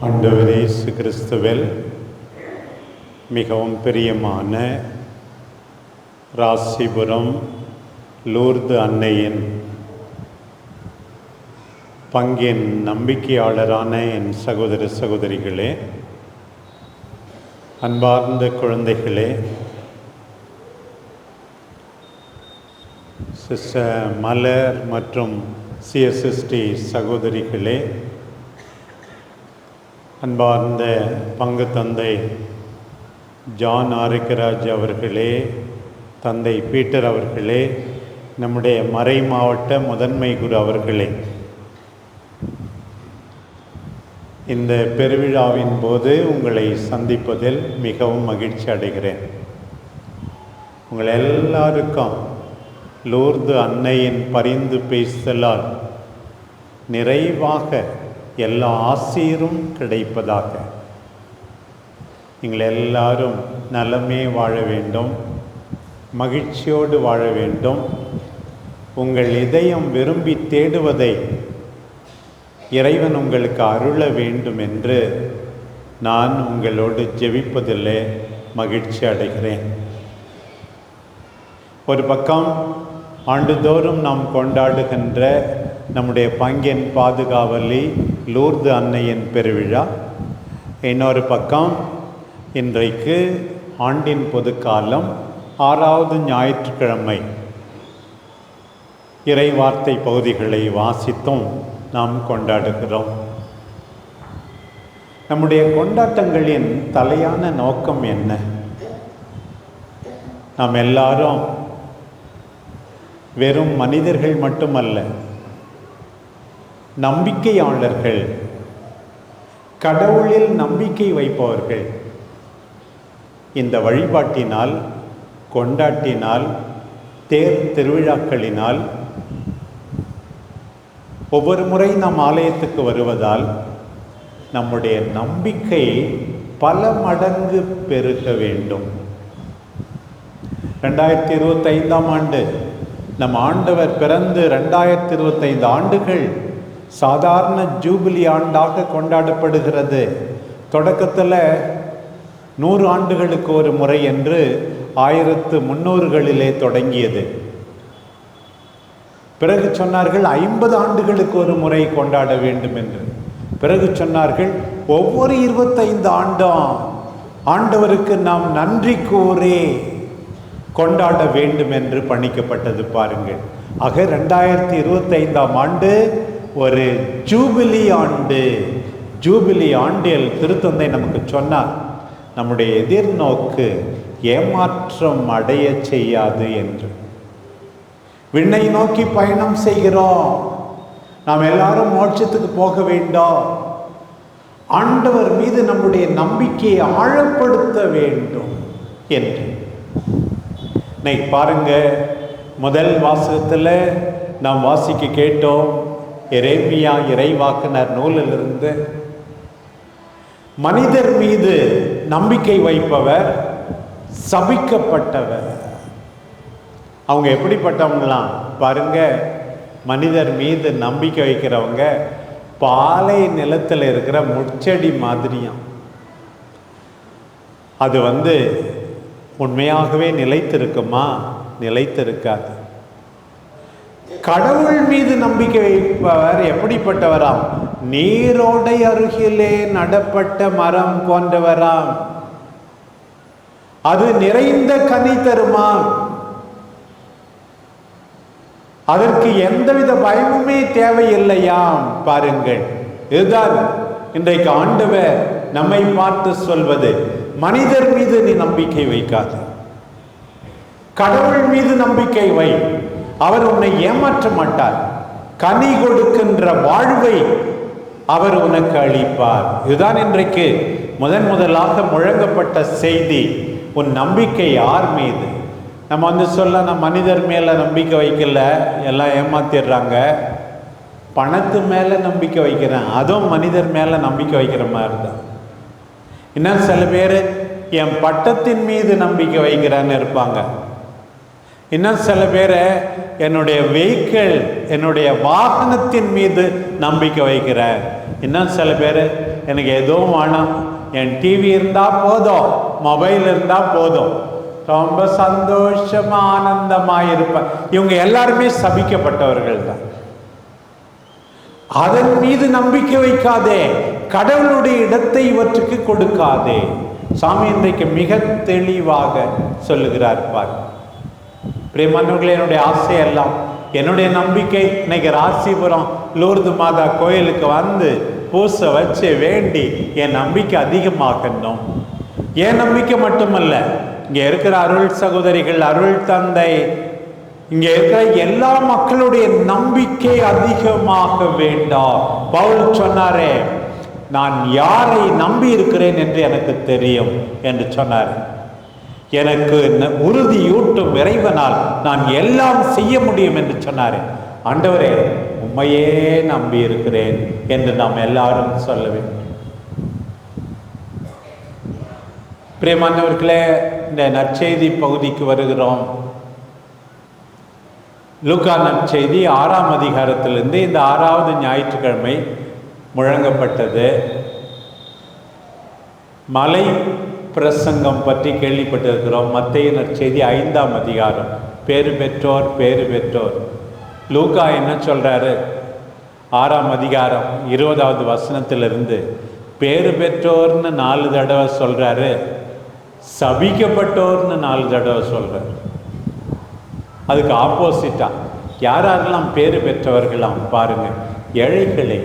ஆண்டவர் இயேசு கிறிஸ்துவில் மிகவும் பிரியமான ராசிபுரம் லூர்து அன்னையின் பங்கின் நம்பிக்கையாளரான என் சகோதர சகோதரிகளே, அன்பார்ந்த குழந்தைகளே, சிஸ்டர் மலர் மற்றும் சிஎஸ்எஸ்டி சகோதரிகளே, அன்பார்ந்த பங்கு தந்தை ஜான் ஆரோக்கியராஜ் அவர்களே, தந்தை பீட்டர் அவர்களே, நம்முடைய மறை மாவட்ட முதன்மை குரு அவர்களே, இந்த பெருவிழாவின் போது உங்களை சந்திப்பதில் மிகவும் மகிழ்ச்சி அடைகிறேன். உங்கள் எல்லாருக்கும் லூர்து அன்னையின் பரிந்து பேசலால் நிறைவாக எல்லா ஆசீரும் கிடைப்பதாக. நீங்கள் எல்லாரும் நலமே வாழ வேண்டும், மகிழ்ச்சியோடு வாழ வேண்டும். உங்கள் இதயம் விரும்பி தேடுவதை இறைவன் உங்களுக்கு அருள வேண்டும் என்று நான் உங்களோடு ஜெபிப்பதிலே மகிழ்ச்சி அடைகிறேன். ஒரு பக்கம் ஆண்டுதோறும் நாம் கொண்டாடுகின்ற நம்முடைய பங்கின் பாதுகாவலி லூர்து அன்னையின் பெருவிழா, இன்னொரு பக்கம் இன்றைக்கு ஆண்டின் பொதுக்காலம் 6வது ஞாயிற்றுக்கிழமை இறை வார்த்தை பகுதிகளை வாசித்தும் நாம் கொண்டாடுகிறோம். நம்முடைய கொண்டாட்டங்களின் தலையான நோக்கம் என்ன? நாம் எல்லாரும் வெறும் மனிதர்கள் மட்டுமல்ல, நம்பிக்கையாளர்கள், கடவுளில் நம்பிக்கை வைப்பவர்கள். இந்த வழிபாட்டினால், கொண்டாட்டினால், திருவிழாக்களினால், ஒவ்வொரு முறை நாம் ஆலயத்துக்கு வருவதால் நம்முடைய நம்பிக்கை பல மடங்கு பெருக வேண்டும். 2025ஆம் ஆண்டு நம் ஆண்டவர் பிறந்து 2025 ஆண்டுகள் சாதாரண ஜூபிலி ஆண்டாக கொண்டாடப்படுகிறது. தொடக்கத்தில் 100 ஆண்டுகளுக்கு ஒரு முறை என்று 1300களிலே தொடங்கியது. பிறகு சொன்னார்கள் 50 ஆண்டுகளுக்கு ஒரு முறை கொண்டாட வேண்டும் என்று. பிறகு சொன்னார்கள் ஒவ்வொரு 25 ஆண்டும் ஆண்டவருக்கு நாம் நன்றி கூறி கொண்டாட வேண்டும் என்று பணிக்கப்பட்டது. பாருங்கள், ஆக 2025ஆம் ஆண்டு ஒரு ஜூபிலி ஆண்டு. ஜூபிலி ஆண்டில் திருத்தந்தை நமக்கு சொன்னார், நம்முடைய எதிர்நோக்கு ஏமாற்றம் அடைய செய்யாது என்று. விண்ணை நோக்கி பயணம் செய்கிறோம், நாம் எல்லாரும் மோட்சத்துக்கு போக வேண்டும். ஆண்டவர் மீது நம்முடைய நம்பிக்கையை ஆழப்படுத்த வேண்டும் என்று. இன்னைக்கு பாருங்க, முதல் வாசகத்தில் நாம் வாசிக்க கேட்டோம், எரேமியா இறைவாக்கினர் நூலிலிருந்து, மனிதர் மீது நம்பிக்கை வைப்பவர் சபிக்கப்பட்டவர். அவங்க எப்படிப்பட்டவங்களாம் பாருங்க, மனிதர் மீது நம்பிக்கை வைக்கிறவங்க பாலை நிலத்தில் இருக்கிற முட்செடி மாதிரியாம். அது உண்மையாகவே நிலைத்திருக்குமா? நிலைத்திருக்காது. கடவுள் மீது நம்பிக்கை வைப்பவர் எப்படிப்பட்டவராம்? நீரோடை அருகிலே நடப்பட்ட மரம் போன்றவராம். அது நிறைந்த கனி தருமா? அதற்கு எந்தவித பயமுமே தேவையில்லையாம். பாருங்கள், இதுதான் இன்றைக்கு ஆண்டவர் நம்மை பார்த்து சொல்வது. மனிதர் மீது நீ நம்பிக்கை வைக்காது, கடவுள் மீது நம்பிக்கை வை. அவர் உன்னை ஏமாற்ற மாட்டார். கனி கொடுக்கின்ற வாழ்வை அவர் உனக்கு அளிப்பார். இதுதான் இன்றைக்கு முதலாக முழங்கப்பட்ட செய்தி. உன் நம்பிக்கை யார் மீது? நம்ம சொல்ல, நான் மனிதர் மேல நம்பிக்கை வைக்கல, எல்லாம் ஏமாத்திடுறாங்க. பணத்து மேல நம்பிக்கை வைக்கிறேன், அதுவும் மனிதர் மேல நம்பிக்கை வைக்கிற மாதிரி தான். இன்னும் சில பேர் என் பட்டத்தின் மீது நம்பிக்கை வைக்கிறான்னு இருப்பாங்க. இன்னும் சில பேரை என்னுடைய வெஹிக்கிள், என்னுடைய வாகனத்தின் மீது நம்பிக்கை வைக்கிறேன். இன்னும் சில பேர் எனக்கு எதுவும் வேணாம், என் டிவி இருந்தால் போதும், மொபைல் இருந்தால் போதும், ரொம்ப சந்தோஷமா ஆனந்தமாக இருப்பேன். இவங்க எல்லாருமே சபிக்கப்பட்டவர்கள் தான். அதன் மீது நம்பிக்கை வைக்காதே, கடவுளுடைய இடத்தை இவற்றுக்கு கொடுக்காதே. சாமி இன்றைக்கு மிக தெளிவாக சொல்லுகிறார் பார். பிரியமானவர்களே, என்னுடைய ஆசையெல்லாம், என்னுடைய நம்பிக்கை இன்னைக்கு ராசிபுரம் லூர்து மாதா கோயிலுக்கு வந்து பூசை வச்சு வேண்டி என் நம்பிக்கை அதிகமாகணும். என் நம்பிக்கை மட்டுமல்ல, இங்கே இருக்கிற அருள் சகோதரிகள், அருள் தந்தை, இங்கே இருக்கிற எல்லா மக்களுடைய நம்பிக்கை அதிகமாக வேண்டாம். பவுல் சொன்னாரே, நான் யாரை நம்பி இருக்கிறேன் என்று எனக்கு தெரியும் என்று சொன்னார். எனக்கு உறுதியூட்டும் இறைவனால் நான் எல்லாம் செய்ய முடியும் என்று சொன்னார். ஆண்டவரே, உம்மையே நம்பி இருக்கிறேன் என்று நாம் எல்லாரும் சொல்ல வேண்டும். பிரியமானவர்களே, இந்த நற்செய்தி பகுதிக்கு வருகிறோம். லூக்கா நற்செய்தி 6ஆம் அதிகாரத்திலிருந்து இந்த 6வது ஞாயிற்றுக்கிழமை முழங்கப்பட்டது. மலை பிரசங்கம் பற்றி கேள்விப்பட்டிருக்கிறோம். மத்தேயு நற்செய்தி 5ஆம் அதிகாரம், பேறு பெற்றோர் பேறு பெற்றோர். லூக்கா என்ன சொல்றாரு? 6ஆம் அதிகாரம் 20வது வசனத்திலிருந்து பேறு பெற்றோர்னு 4 தடவை சொல்றாரு, சபிக்கப்பட்டோர்னு 4 தடவை சொல்றாரு. அதுக்கு ஆப்போசிட்டா யாரெல்லாம் பேறு பெற்றவர்களாம் பாருங்க. ஏழைகளே,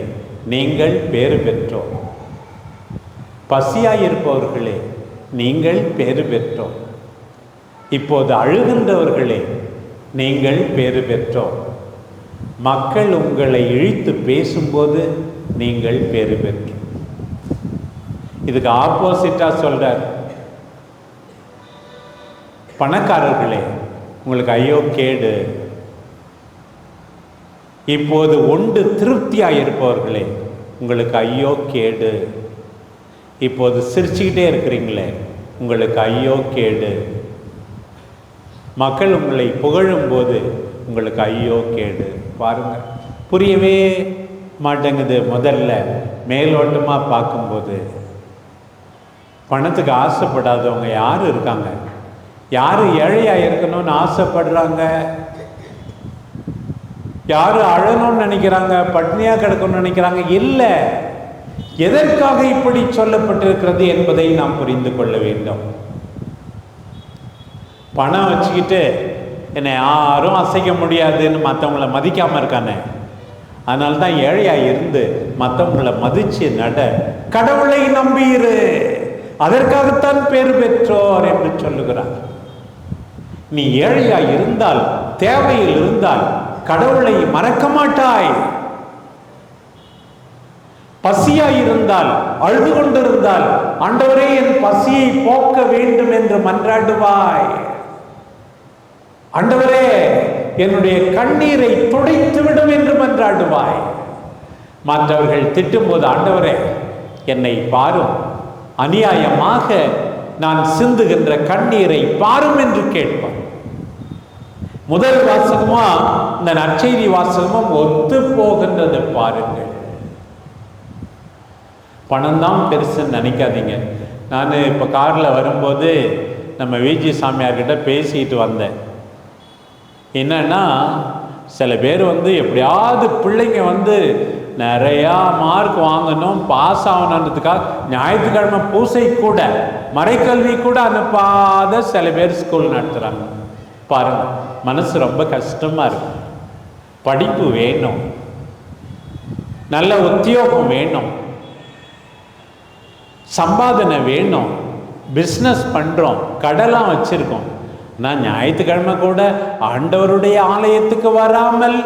நீங்கள் பேறு பெற்றோர். பசியாயிருப்பவர்களே, நீங்கள் பேறு பெற்றோர். இப்போது அழுகின்றவர்களே, நீங்கள் பேறு பெற்றோர். மக்கள் உங்களை இழித்து பேசும்போது நீங்கள் பேறு பெற்றோர். இதுக்கு ஆப்போசிட்டா சொல்றார், பணக்காரர்களே, உங்களுக்கு ஐயோ கேடு. இப்போது உண்டு திருப்தியாயிருப்பவர்களே, உங்களுக்கு ஐயோ கேடு. இப்போது சிரிச்சுக்கிட்டே இருக்கிறீங்களே, உங்களுக்கு ஐயோ கேடு. மக்கள் உங்களை புகழும் போது உங்களுக்கு ஐயோ கேடு. பாருங்க, புரியவே மாட்டேங்குது. முதல்ல மேலோட்டமாக பார்க்கும்போது பணத்துக்கு ஆசைப்படாதவங்க யார் இருக்காங்க? யார் ஏழையாக இருக்கணும்னு ஆசைப்படுறாங்க? யார் அழணும்னு நினைக்கிறாங்க? பட்னியாக கிடக்கணும்னு நினைக்கிறாங்க? இல்லை. எதற்காக இப்படி சொல்லப்பட்டிருக்கிறது என்பதை நாம் புரிந்து கொள்ள வேண்டும். பணம் வச்சுக்கிட்டு என்னை யாரும் அசைக்க முடியாதுன்னு மற்றவங்கள மதிக்காமல் இருக்கானே, அதனால தான் ஏழையாக இருந்து மற்றவங்கள மதிச்சு நட. கடவுளை நம்பியிரு, அதற்காகத்தான் பேறு பெற்றோர் என்று சொல்லுகிறார். நீ ஏழையாய் இருந்தால், தேவையில் இருந்தால் கடவுளை மறக்க மாட்டாய். பசியாயிருந்தால், அழுது கொண்டிருந்தால், ஆண்டவரே என் பசியை போக்க வேண்டும் என்று மன்றாடுவாய். ஆண்டவரே என்னுடைய கண்ணீரை துடைத்து விடும் என்று மன்றாடுவாய். மற்றவர்கள் திட்டும்போது, ஆண்டவரே என்னை பாரும், அநியாயமாக நான் சிந்துகின்ற கண்ணீரை பாரும் என்று கேட்பான். முதல் வாசகமா இந்த நற்செய்தி வாசகமும் ஒத்து போகின்றது. பாருங்கள், பணம் தான் பெருசுன்னு நினைக்காதீங்க. நான் இப்போ காரில் வரும்போது நம்ம விஜி சாமியார்கிட்ட பேசிட்டு வந்தேன். என்னன்னா, சில பேர் எப்படியாவது பிள்ளைங்க நிறையா மார்க் வாங்கணும், பாஸ் ஆகணுன்றதுக்காக ஞாயிற்றுக்கிழமை பூசை கூட, மறைக்கல்வி கூட அனுப்பாத சில பேர் ஸ்கூல் நடத்துகிறாங்க. பாருங்க, மனசு ரொம்ப கஷ்டமாக இருக்கும். படிப்பு வேணும், நல்ல உத்தியோகம் வேணும், சம்பாதனை வேணும், பிஸ்னஸ் பண்ணுறோம், கடைலாம் வச்சுருக்கோம். நான் ஞாயிற்றுக்கிழமை கூட ஆண்டவருடைய ஆலயத்துக்கு வராமல்,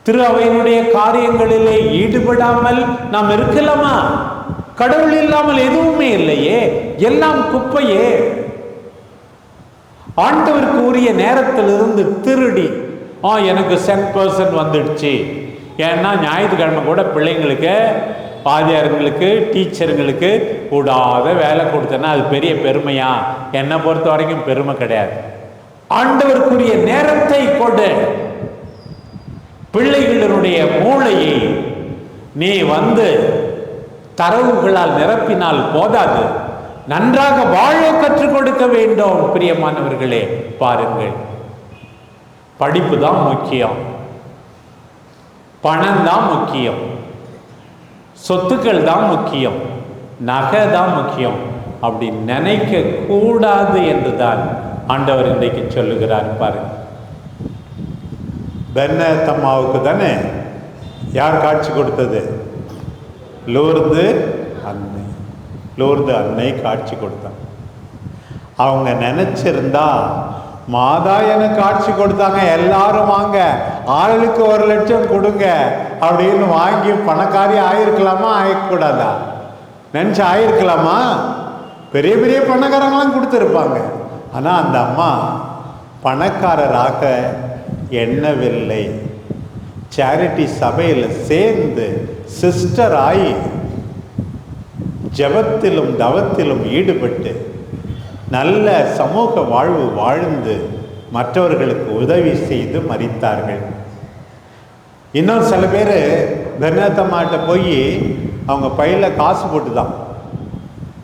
திரு அவையினுடைய காரியங்களிலே ஈடுபடாமல் நாம் இருக்கலாமா? கடவுள் இல்லாமல் எதுவுமே இல்லையே, எல்லாம் குப்பையே. ஆண்டவருக்கு உரிய நேரத்திலிருந்து திருடி எனக்கு 10% வந்துடுச்சு. ஏன்னா ஞாயிற்றுக்கிழமை கூட பிள்ளைங்களுக்கு, பாதியார்களுக்கு, டீச்சருங்களுக்கு கூடாத வேலை கொடுத்தேன்னா அது பெரிய பெருமையா? என்னை பொறுத்த வரைக்கும் பெருமை கிடையாது. ஆண்டவருக்குரிய நேரத்தை கொடு. பிள்ளைகளினுடைய மூளையை நீ தரவுகளால் நிரப்பினால் போதாது, நன்றாக வாழ கற்றுக் கொடுக்க வேண்டும். பிரியமானவர்களே, பாருங்கள், படிப்பு தான் முக்கியம், பணம் தான் முக்கியம், சொத்துக்கள் தான் முக்கியம், நகை தான் முக்கியம் அப்படி நினைக்க கூடாது என்றுதான் ஆண்டவர் இன்றைக்கு சொல்லுகிறார். பாருங்க, பென்னத்தம்மாவுக்கு தானே யார் காட்சி கொடுத்தது? லூர்து அன்னை காட்சி கொடுத்தாங்க. அவங்க நினைச்சிருந்தா, மாதா எனக்கு காட்சி கொடுத்தாங்க, எல்லாரும் வாங்க, ஆளுக்கு 1,00,000 கொடுங்க அப்படின்னு வாங்கி பணக்காரி ஆயிருக்கலாமா? ஆயிருக்கூடாதா? நினைச்சு ஆயிருக்கலாமா? பெரிய பெரிய பணக்காரங்களாம் கொடுத்துருப்பாங்க. ஆனா அந்த அம்மா பணக்காரராக எண்ணவில்லை. சேரிட்டி சபையில் சேர்ந்து சிஸ்டர் ஆகி ஜபத்திலும் தவத்திலும் ஈடுபட்டு நல்ல சமூக வாழ்வு வாழ்ந்து மற்றவர்களுக்கு உதவி செய்து மரித்தார்கள். இன்னும் சில பேர் பென்னத்தம்மாட்ட போய் அவங்க பையில காசு போட்டுதான்,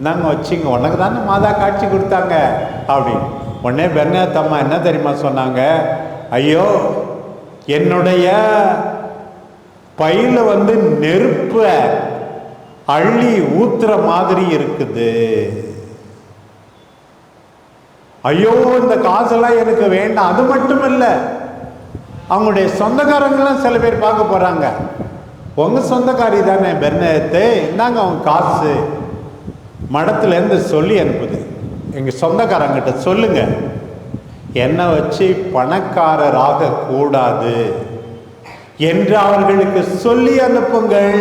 நாங்கள் வச்சுங்க, உனக்கு தானே மாதா காட்சி கொடுத்தாங்க அப்படின்னு. உடனே பென்னத்தம்மா என்ன தெரியுமா சொன்னாங்க? ஐயோ, என்னுடைய பையில நெருப்ப அள்ளி ஊத்துற மாதிரி இருக்குது. ஐயோ, இந்த காசெல்லாம் எனக்கு வேண்டாம். அது மட்டும் இல்லை, அவங்களுடைய சொந்தக்காரங்களாம் சில பேர் பார்க்க போறாங்க. உங்க சொந்தக்காரி தானே பென்னத்தே, இந்தாங்க அவங்க காசு. மடத்துல இருந்து சொல்லி அனுப்புது, எங்க சொந்தக்காரங்கிட்ட சொல்லுங்க, என்னை வச்சு பணக்காரராக கூடாது என்று அவர்களுக்கு சொல்லி அனுப்புங்கள்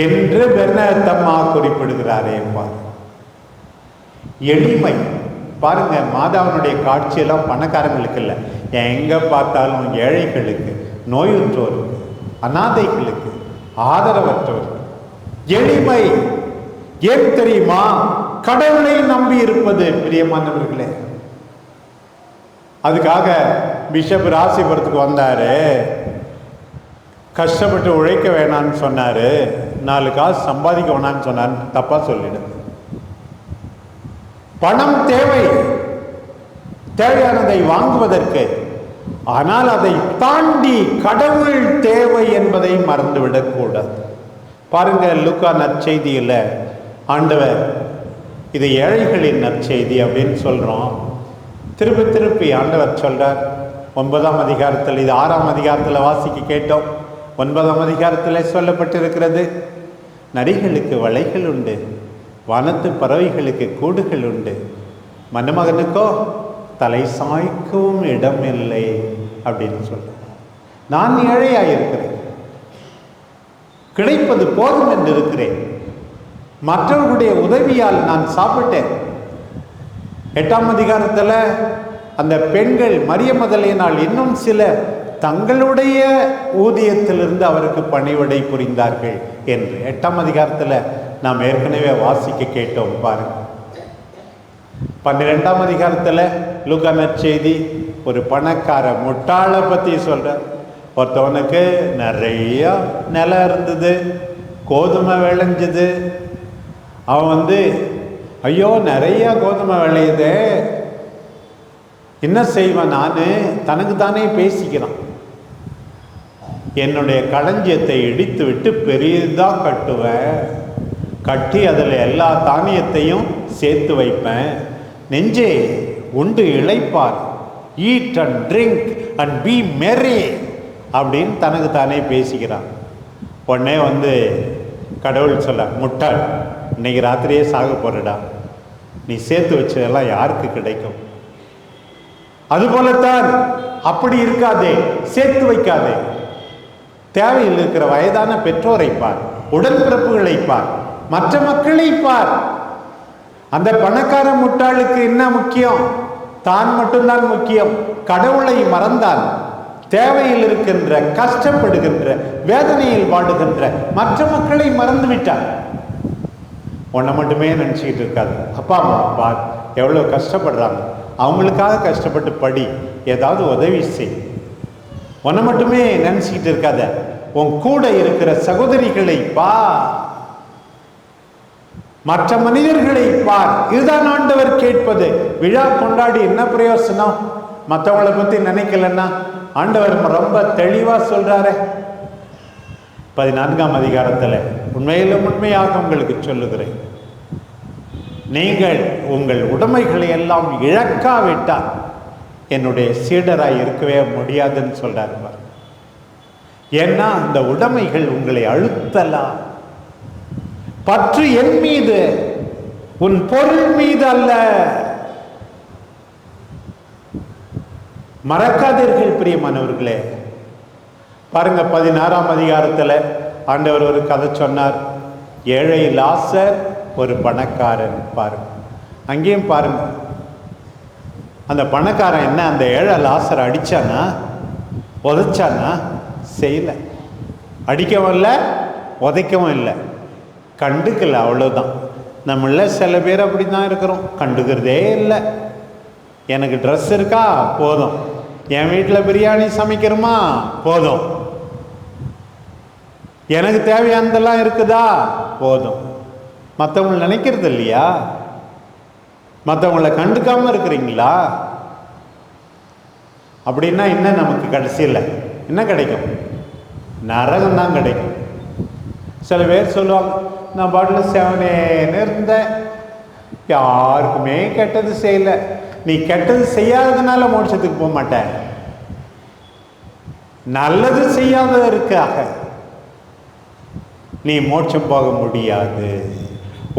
என்று பென்னத்தம்மா குறிப்பிடுகிறாரே. எளிமை பாருங்க, மாதாவினுடைய காட்சியெல்லாம் பணக்காரங்களுக்கு இல்லை, எங்க பார்த்தாலும் ஏழைகளுக்கு, நோயுற்றோருக்கு, அநாதைகளுக்கு, ஆதரவற்றவர்கள். எளிமை ஏன் தெரியுமா? கடவுளை நம்பி இருப்பது. பிரியமானவர்களே, அதுக்காக பிஷப் ராசிபுரத்துக்கு வந்தாரு, கஷ்டப்பட்டு உழைக்க வேணான்னு சொன்னாரு, 4 காசு சம்பாதிக்க வேணான்னு சொன்னார். தப்பா சொல்லிடு. பணம் தேவை, தேவையானதை வாங்குவதற்கு, ஆனால் அதை தாண்டி கடவுள் தேவை என்பதை மறந்துவிடக் கூடாது. பாருங்க, லூக்கா நற்செய்தியில் ஆண்டவர் இது ஏழைகளின் நற்செய்தி அப்படின்னு சொல்றோம். திருப்பி ஆண்டவர் சொல்றார் 9ஆம் அதிகாரத்தில், இது 6ஆம் அதிகாரத்தில் வாசிக்க கேட்டோம். 9ஆம் அதிகாரத்தில் சொல்லப்பட்டிருக்கிறது, நரிகளுக்கு வலைகள் உண்டு, வானத்து பறவைகளுக்கு கூடுகள் உண்டு, மணமகனுக்கோ தலை சாய்க்கவும் இடம் இல்லை அப்படின்னு சொல்ற. நான் ஏழையாயிருக்கிறேன், கிடைப்பது போதும் என்று இருக்கிறேன், மற்றவர்களுடைய உதவியால் நான் சாப்பிட்டேன். 8ஆம் அதிகாரத்தில் அந்த பெண்கள் மரிய முதலியினால் இன்னும் சில தங்களுடைய ஊதியத்திலிருந்து அவருக்கு பணிவிடை புரிந்தார்கள் என்று 8ஆம் அதிகாரத்தில் நாம் ஏற்கனவே வாசிக்க கேட்டோம். பாருங்க, 12ஆம் அதிகாரத்தில் லூக்கா நற்செய்தி ஒரு பணக்கார முட்டாளை பற்றி சொல்ற. ஒருத்தவனுக்கு நிறைய நிலம் இருந்தது, கோதுமை விளைஞ்சது. அவன் ஐயோ நிறைய கோதுமை விளையுதே, என்ன செய்வேன் நான், தனக்கு தானே பேசிக்கிறான். என்னுடைய களஞ்சியத்தை இடித்து விட்டு பெரியதாக கட்டுவேன், கட்டி அதில் எல்லா தானியத்தையும் சேர்த்து வைப்பேன், நெஞ்சே உண்டு இளைப்பார், eat and drink and be merry அப்படின்னு தனக்கு தானே பேசிக்கிறான். உடனே கடவுள் சொல்ல, முட்டாள், இன்னைக்கு ராத்திரியே சாக போறடா, நீ சேர்த்து வச்சதெல்லாம் யாருக்கு கிடைக்கும்? அதுபோலத்தான், அப்படி இருக்காதே, சேர்த்து வைக்காதே. தேவையில் இருக்கிற வயதான பெற்றோரை பார், உடன்பிறப்புகளை பார், மற்ற மக்களை பார். அந்த பணக்கார முட்டாளுக்கு என்ன முக்கியம்? தான் மட்டும்தான் முக்கியம். கடவுளை மறந்தான். தேவையில் இருக்கின்ற, கஷ்டப்படுகின்ற, வேதனையில் வாடுகின்ற மற்ற மக்களை மறந்து விட்டார். உன்னை மட்டுமே நினச்சிக்கிட்டு இருக்காது. அப்பா அம்மா பார், எவ்வளோ கஷ்டப்படுறாங்க, அவங்களுக்காக கஷ்டப்பட்டு படி, ஏதாவது உதவி செய். உன்னை மட்டுமே நினைச்சிக்கிட்டு இருக்காத, உன் கூட இருக்கிற சகோதரிகளை பார், மற்ற மனிதர்களை பார். இதுதான் ஆண்டவர் கேட்பது. விழா கொண்டாடி என்ன பிரயோசனம்? மற்றவங்களை பத்தி நினைக்கலன்னா ஆண்டவர் ரொம்ப தெளிவா சொல்றாரு 14ஆம் அதிகாரத்தில். உண்மையிலும் உண்மையாக உங்களுக்கு சொல்லுகிறேன், நீங்கள் உங்கள் உடைமைகளை எல்லாம் இழக்காவிட்டால் என்னுடைய சீடராய் இருக்கவே முடியாதுன்னு சொல்றாரு. ஏன்னா அந்த உடைமைகள் உங்களை அழுத்தலாம். பற்று என் மீது, உன் பொருள் மீது அல்ல. மறக்காதீர்கள் பிரியமானவர்களே. பாருங்க 16ஆம் அதிகாரத்தில் ஆண்டவர் ஒரு கதை சொன்னார். ஏழை லாசர், ஒரு பணக்காரன். பாருங்க, அங்கேயும் பாருங்க, அந்த பணக்காரன் என்ன அந்த ஏழை லாசர் அடிச்சானா, உதைச்சானா? செய்யல. அடிக்கவும் இல்லை, உதைக்கவும் இல்லை, கண்டுக்கல, அவ்வளோதான். நம்மள சில பேர் அப்படி தான் இருக்கிறோம், கண்டுக்கிறதே இல்லை. எனக்கு ட்ரெஸ் இருக்கா போதும், என் வீட்டில் பிரியாணி சமைக்கிறோமா போதும், எனக்கு தேவையானதெல்லாம் இருக்குதா போதும். மற்றவங்களை நினைக்கிறது இல்லையா? மற்றவங்களை கண்டுக்காம இருக்கிறீங்களா? அப்படின்னா என்ன நமக்கு கடைசியில் என்ன கிடைக்கும்? நரகம் தான் கிடைக்கும். சில பேர் சொல்லுவாங்க, நான் பாட்டில் செவனேன்னு இருந்தேன், யாருக்குமே கெட்டது செய்யலை. நீ கெட்டது செய்யாததுனால மோட்சத்துக்கு போக மாட்டேன், நல்லது செய்யாததற்காக நீ மோட்சம் போக முடியாது.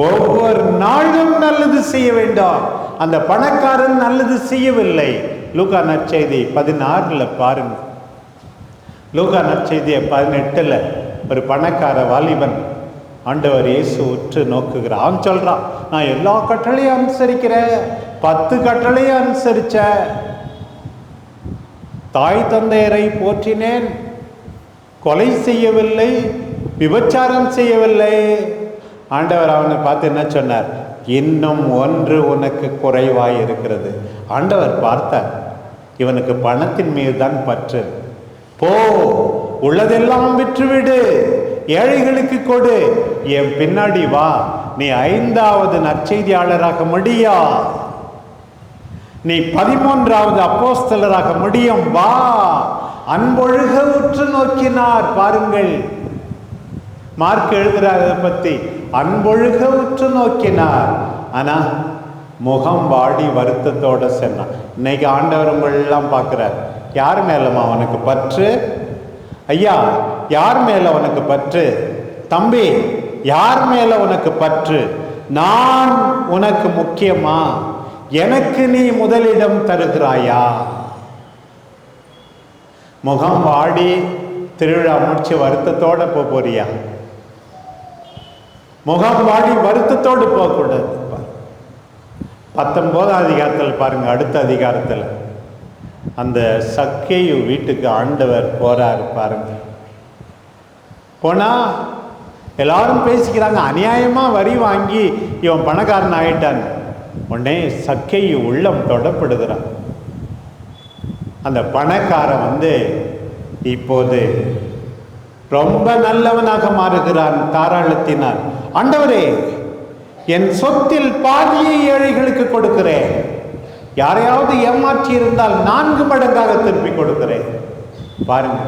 ஒவ்வொரு நாளும் நல்லது செய்ய வேண்டாம். அந்த பணக்காரன் நல்லது செய்யவில்லை. லூக்கா நற்செய்தி 16 பாருங்க. லூக்கா நற்செய்தி 18 ஒரு பணக்கார வாலிபன் ஆண்டவர் இயேசு உற்று நோக்குகிறான். அவன் சொல்றான், நான் எல்லா கட்டளையும் அனுசரிக்கிறேன், 10 கட்டளையும் அனுசரிச்ச, தாய் தந்தையரை போற்றினேன், கொலை செய்யவில்லை, விபச்சாரம் செய்யவில்லை. ஆண்டவர் அவனை பார்த்து என்ன சொன்னார்? இன்னும் ஒன்று உனக்கு குறைவாய் இருக்கிறது. ஆண்டவர் பார்த்தார், இவனுக்கு பணத்தின் மீது தான் பற்று. போ, உள்ளதெல்லாம் விற்றுவிடு, ஏழைகளுக்கு கொடு, என் பின்னாடி வா, நீ 5வது நற்செய்தியாளராக முடியா, நீ 13வது அப்போஸ்தலராக முடியும், வா. அன்பொழுக உற்று நோக்கினார். பாருங்கள், மார்க் எழுதுறார் அதை பத்தி, அன்பொழுக உற்று நோக்கினார். ஆனா முகம் வாடி வருத்தத்தோட சொன்னான். இன்னைக்கு ஆண்டவர் உங்களெல்லாம் பார்க்கிறார். யார் மேலமா உனக்கு பற்று? ஐயா, யார் மேல உனக்கு பற்று? தம்பி, யார் மேல உனக்கு பற்று? நான் உனக்கு முக்கியமா? எனக்கு நீ முதலிடம் தருகிறாயா? முகம் வாடி திருவிழா முடிச்சு வருத்தத்தோட போறியா? முகம் வாடி வருத்தத்தோடு போகக்கூடாது. 19ஆம் அதிகாரத்தில் பாருங்க, அடுத்த அதிகாரத்தில் அந்த சக்கேயு வீட்டுக்கு ஆண்டவர் போறாரு. பாருங்க, போனா எல்லாரும் பேசிக்கிறாங்க, அநியாயமா வரி வாங்கி இவன் பணக்காரன் ஆயிட்டான். உடனே சக்கேயு உள்ளம் தொடப்படுகிறான். அந்த பணக்காரன் இப்போது ரொம்ப நல்லவனாக மாறுகிறான் தாராளத்தினால். ஆண்டவரே, என் சொத்தில் பாதியை ஏழைகளுக்கு கொடுக்கிறேன், யாரையாவது ஏமாற்றி இருந்தால் 4 மடங்காக திருப்பி கொடுக்கிறேன். பாருங்க,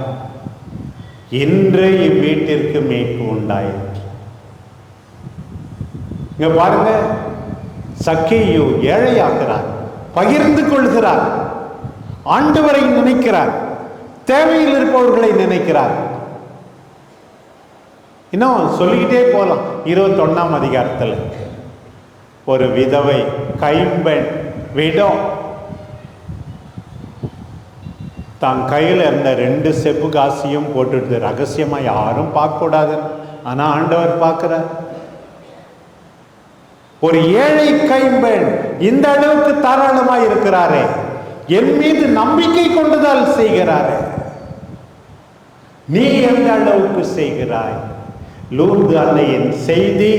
இன்று இவ்வீட்டிற்கு மீட்பு உண்டாயிற்று. இங்க பாருங்க, சக்கேயு ஏழையாகிறார், பகிர்ந்து கொள்கிறார், ஆண்டவரை நினைக்கிறார், தேவையில் இருப்பவர்களை நினைக்கிறார். இன்னும் சொல்லிக்கிட்டே போகலாம். 21ஆம் அதிகாரத்தில் ஒரு விதவை, கைம்பெண், விடம், தான் கையில் இருந்த 2 செப்பு காசியும் போட்டுடுது. ரகசியமா யாரும் பார்க்க கூடாது, ஆனா ஆண்டவர் பார்க்கிறார். ஒரு ஏழை கைம்பெண் இந்த அளவுக்கு தாராளமாய் இருக்கிறாரே, என் மீது நம்பிக்கை கொண்டுதான் செய்கிறாரே, நீ எந்த அளவுக்கு செய்கிறாய்? லூர்து அன்னையின் செய்தி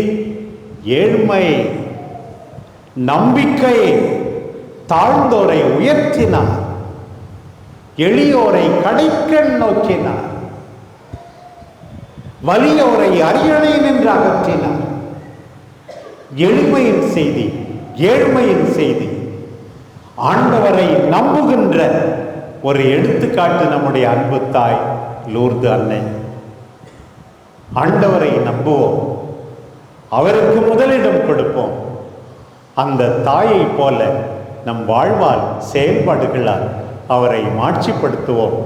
ஏழ்மை, நம்பிக்கை, தாழ்ந்தோரை உயர்த்தினார், எளியோரை கடைக்கண் நோக்கினார், வலியோரை அரியணை நின்று அகற்றினார். எளிமையின் செய்தி, ஏழ்மையின் செய்தி, ஆண்டவரை நம்புகின்ற ஒரு எடுத்துக்காட்டு நம்முடைய அன்பு தாய் லூர்து அன்னை. ஆண்டவரை நம்புவோம், அவருக்கு முதலிடம் கொடுப்போம். அந்த தாயை போல நம் வாழ்வால் செயல்பாடுகளால் அவரை மாட்சிப்படுத்துவோம்.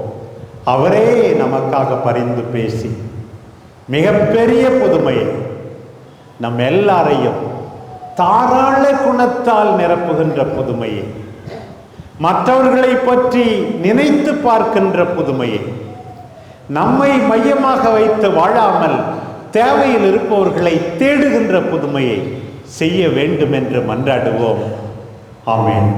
அவரே நமக்காக பரிந்து பேசி மிகப்பெரிய புதுமையை, நம் எல்லாரையும் தாராள குணத்தால் நிரப்புகின்ற புதுமையை, மற்றவர்களை பற்றி நினைத்து பார்க்கின்ற புதுமையை, நம்மை மையமாக வைத்து வாழாமல் தேவையில் இருப்பவர்களை தேடுகின்ற புதுமையை செய்ய வேண்டும் என்று மன்றாடுவோம். ஆமென்.